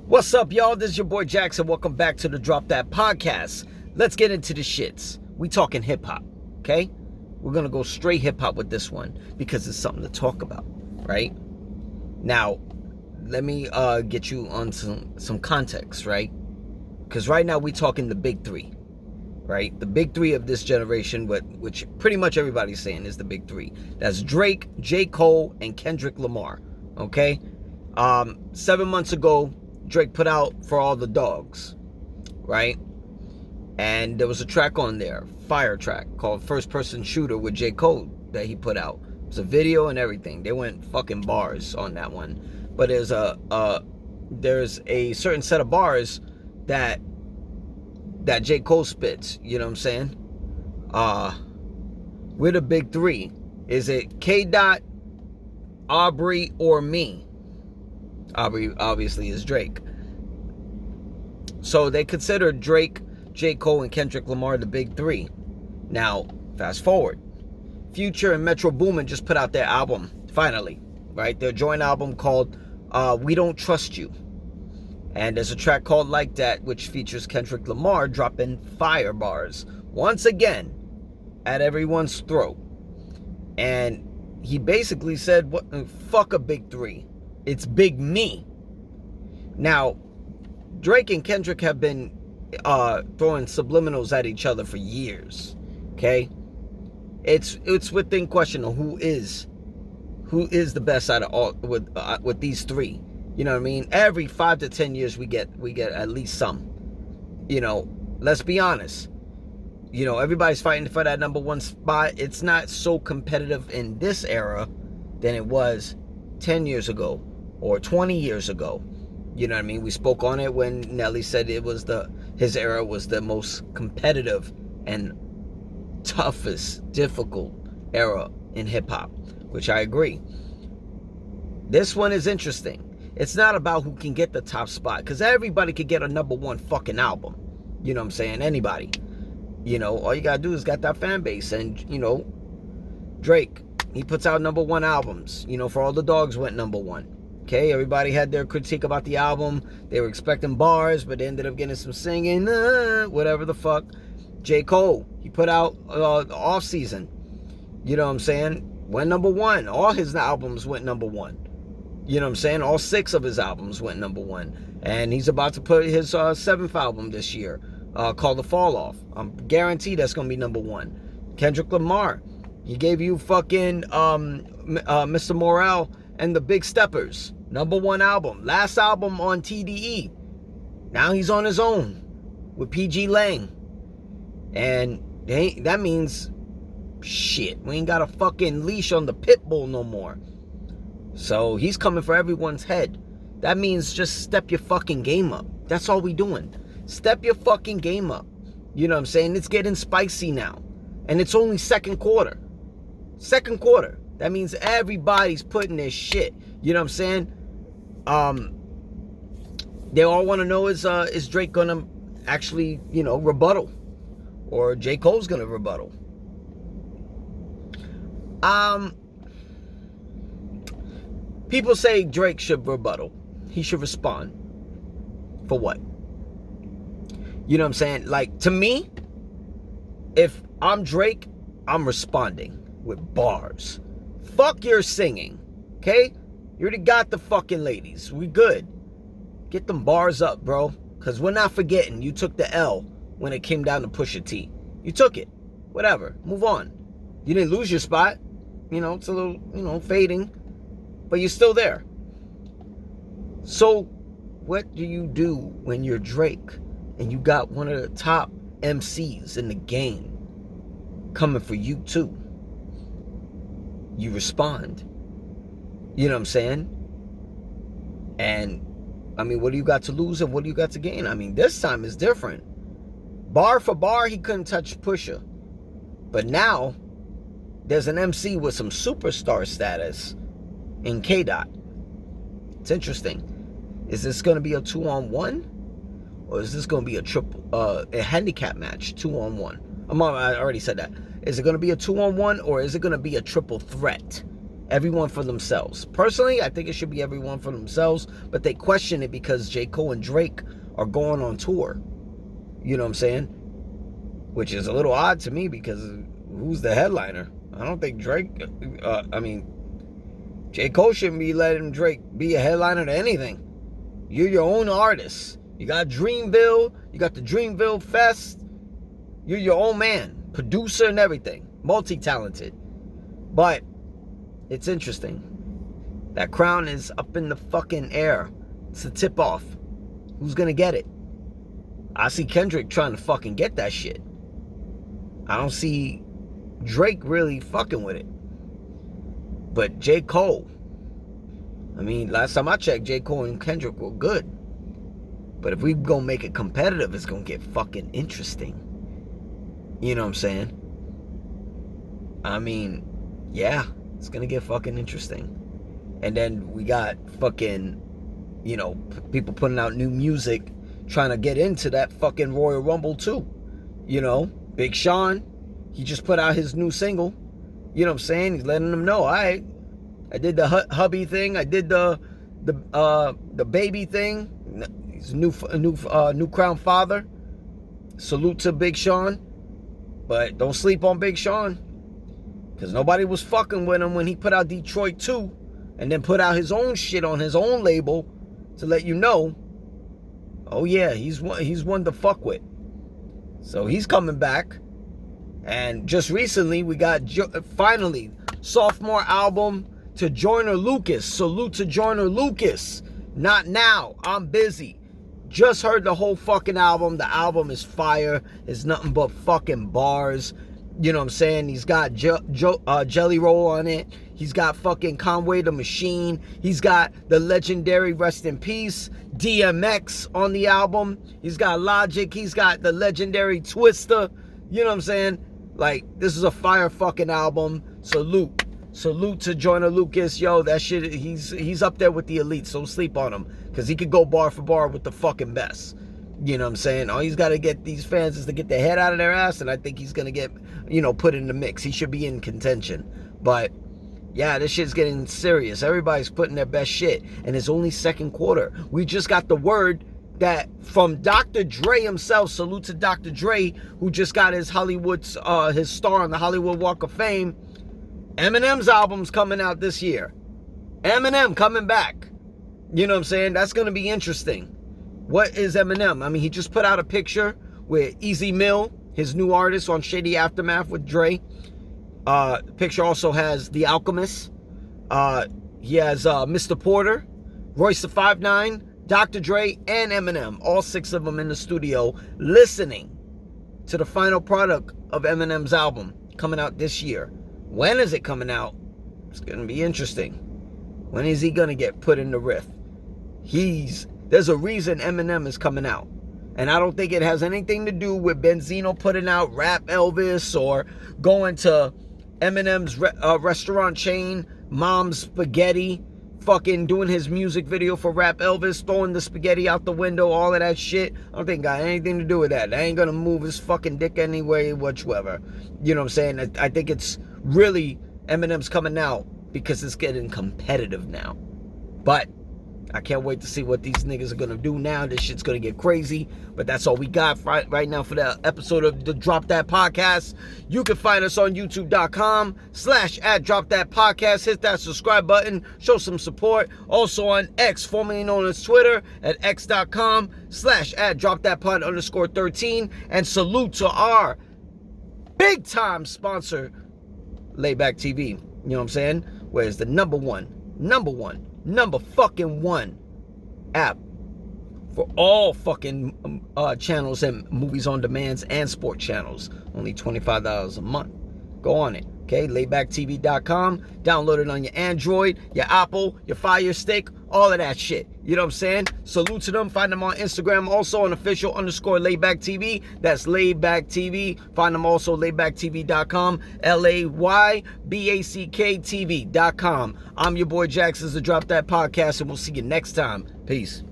What's up, y'all? This is your boy Jackson. Welcome back to the Drop That Podcast. Let's get into the shits. We talking hip hop, okay? We're gonna go straight hip hop with this one because it's something to talk about, right? Now, let me get you on some context, right? Because right now we talking the big three, right? The big three of this generation, which pretty much everybody's saying is the big three. That's Drake, J. Cole, and Kendrick Lamar, okay? 7 months ago, Drake put out For All the Dogs, right? And there was a track on there, fire track, called First Person Shooter with J. Cole that he put out. It was a video and everything. They went fucking bars on that one. But there's a certain set of bars that J. Cole spits, you know what I'm saying? We're the big three. Is it K. Dot, Aubrey, or me? Aubrey obviously is Drake. So they consider Drake, J. Cole, and Kendrick Lamar the big three. Now, fast forward. Future and Metro Boomin just put out their album, finally, right? Their joint album called We Don't Trust You. And there's a track called Like That, which features Kendrick Lamar dropping fire bars, once again, at everyone's throat. And he basically said, fuck a big three. It's big me. Now, Drake and Kendrick have been throwing subliminals at each other for years. Okay, it's within question of who is the best out of all with these three. You know what I mean? Every 5 to 10 years we get at least some. You know, let's be honest. You know, everybody's fighting for that number one spot. It's not so competitive in this era than it was 10 years ago or 20 years ago. You know what I mean? We spoke on it when Nelly said his era was the most competitive and toughest, difficult era in hip hop, which I agree. This one is interesting. It's not about who can get the top spot, because everybody could get a number one fucking album. You know what I'm saying? Anybody. You know, all you gotta do is got that fan base. And, you know, Drake, he puts out number one albums. You know, For All the Dogs went number one. Okay, everybody had their critique about the album. They were expecting bars, but they ended up getting some singing, whatever the fuck. J. Cole, he put out Off Season. You know what I'm saying? Went number one. All his albums went number one. You know what I'm saying? All 6 of his albums went number one. And he's about to put his 7th album this year, called The Fall Off. I'm guaranteed that's going to be number one. Kendrick Lamar, he gave you fucking Mr. Morale and the Big Steppers. Number one album. Last album on TDE. Now he's on his own with PG Lang. And that means shit. We ain't got a fucking leash on the pit bull no more. So he's coming for everyone's head. That means just step your fucking game up. That's all we doing. Step your fucking game up. You know what I'm saying? It's getting spicy now. And it's only second quarter. Second quarter. That means everybody's putting their shit. You know what I'm saying? They all want to know is Drake gonna actually, you know, rebuttal, or J. Cole's gonna rebuttal. People say Drake should rebuttal. He should respond. For what? You know what I'm saying? Like, to me, if I'm Drake, I'm responding with bars. Fuck your singing, okay? You already got the fucking ladies. We good. Get them bars up, bro. Because we're not forgetting you took the L when it came down to Pusha T. You took it. Whatever. Move on. You didn't lose your spot. You know, it's a little, you know, fading. But you're still there. So, what do you do when you're Drake and you got one of the top MCs in the game coming for you too? You respond. You know what I'm saying? And, I mean, what do you got to lose and what do you got to gain? I mean, this time is different. Bar for bar, he couldn't touch Pusha. But now, there's an MC with some superstar status in K. Dot. It's interesting. Is this going to be a 2-on-1? Or is this going to be a handicap match, 2-on-1? I already said that. Is it going to be a 2-on-1 or is it going to be a triple threat? Everyone for themselves. Personally, I think it should be everyone for themselves, but they question it because J. Cole and Drake are going on tour. You know what I'm saying? Which is a little odd to me because who's the headliner? I don't think Drake, J. Cole shouldn't be letting Drake be a headliner to anything. You're your own artist. You got Dreamville. You got the Dreamville Fest. You're your own man. Producer and everything. Multi-talented. But it's interesting. That crown is up in the fucking air. It's the tip-off. Who's gonna get it? I see Kendrick trying to fucking get that shit. I don't see Drake really fucking with it. But J. Cole, I mean, last time I checked, J. Cole and Kendrick were good. But if we gonna make it competitive, it's gonna get fucking interesting. You know what I'm saying? I mean, yeah, it's gonna get fucking interesting. And then we got fucking, you know, people putting out new music, trying to get into that fucking Royal Rumble too. You know, Big Sean, he just put out his new single. You know what I'm saying? He's letting them know, I did the hubby thing, I did the baby thing. He's a new crown father. Salute to Big Sean, but don't sleep on Big Sean, because nobody was fucking with him when he put out Detroit 2, and then put out his own shit on his own label to let you know, oh yeah, he's one to fuck with. So he's coming back. And just recently we got finally sophomore album to Joyner Lucas. Salute to Joyner Lucas. Not now. I'm busy. Just heard the whole fucking album. The album is fire. It's nothing but fucking bars. You know what I'm saying? He's got Jelly Roll on it. He's got fucking Conway the Machine. He's got the legendary, rest in peace, DMX on the album. He's got Logic. He's got the legendary Twista. You know what I'm saying? Like, this is a fire fucking album. Salute. Salute to Joyner Lucas. Yo, that shit, he's up there with the elites. Don't sleep on him. Because he could go bar for bar with the fucking best. You know what I'm saying? All he's got to get these fans is to get their head out of their ass. And I think he's going to get, you know, put in the mix. He should be in contention. But, yeah, this shit's getting serious. Everybody's putting their best shit. And it's only second quarter. We just got the word that from Dr. Dre himself. Salute to Dr. Dre, who just got his his star on the Hollywood Walk of Fame. Eminem's album's coming out this year. Eminem coming back. You know what I'm saying? That's going to be interesting. What is Eminem? I mean, he just put out a picture with Easy Mill, his new artist, on Shady Aftermath with Dre. The picture also has The Alchemist. He has Mr. Porter, Royce the 5'9", Dr. Dre, and Eminem. All 6 of them in the studio listening to the final product of Eminem's album coming out this year. When is it coming out? It's going to be interesting. When is he going to get put in the riff? There's a reason Eminem is coming out. And I don't think it has anything to do with Benzino putting out Rap Elvis or going to Eminem's restaurant chain, Mom's Spaghetti, fucking doing his music video for Rap Elvis, throwing the spaghetti out the window, all of that shit. I don't think it got anything to do with that. That ain't gonna move his fucking dick anyway whatsoever. You know what I'm saying? I think it's really Eminem's coming out because it's getting competitive now. But I can't wait to see what these niggas are going to do now. This shit's going to get crazy. But that's all we got right now for the episode of the Drop That Podcast. You can find us on youtube.com/@DropThatPodcast. Hit that subscribe button. Show some support. Also on X, formerly known as Twitter, at x.com/@DropThatPod_13. And salute to our big time sponsor, Layback TV. You know what I'm saying? Where it's the number fucking one app for all fucking channels and movies on demands and sport channels. Only $25 a month. Go on it. Okay, laybacktv.com. Download it on your Android, your Apple, your Fire Stick, all of that shit. You know what I'm saying? Salute to them. Find them on Instagram, also on official_LaidbackTV. That's LaidbackTV. Find them also laybacktv.com. LAYBACKTV.com. I'm your boy Jax. This is the Drop That Podcast, and we'll see you next time. Peace.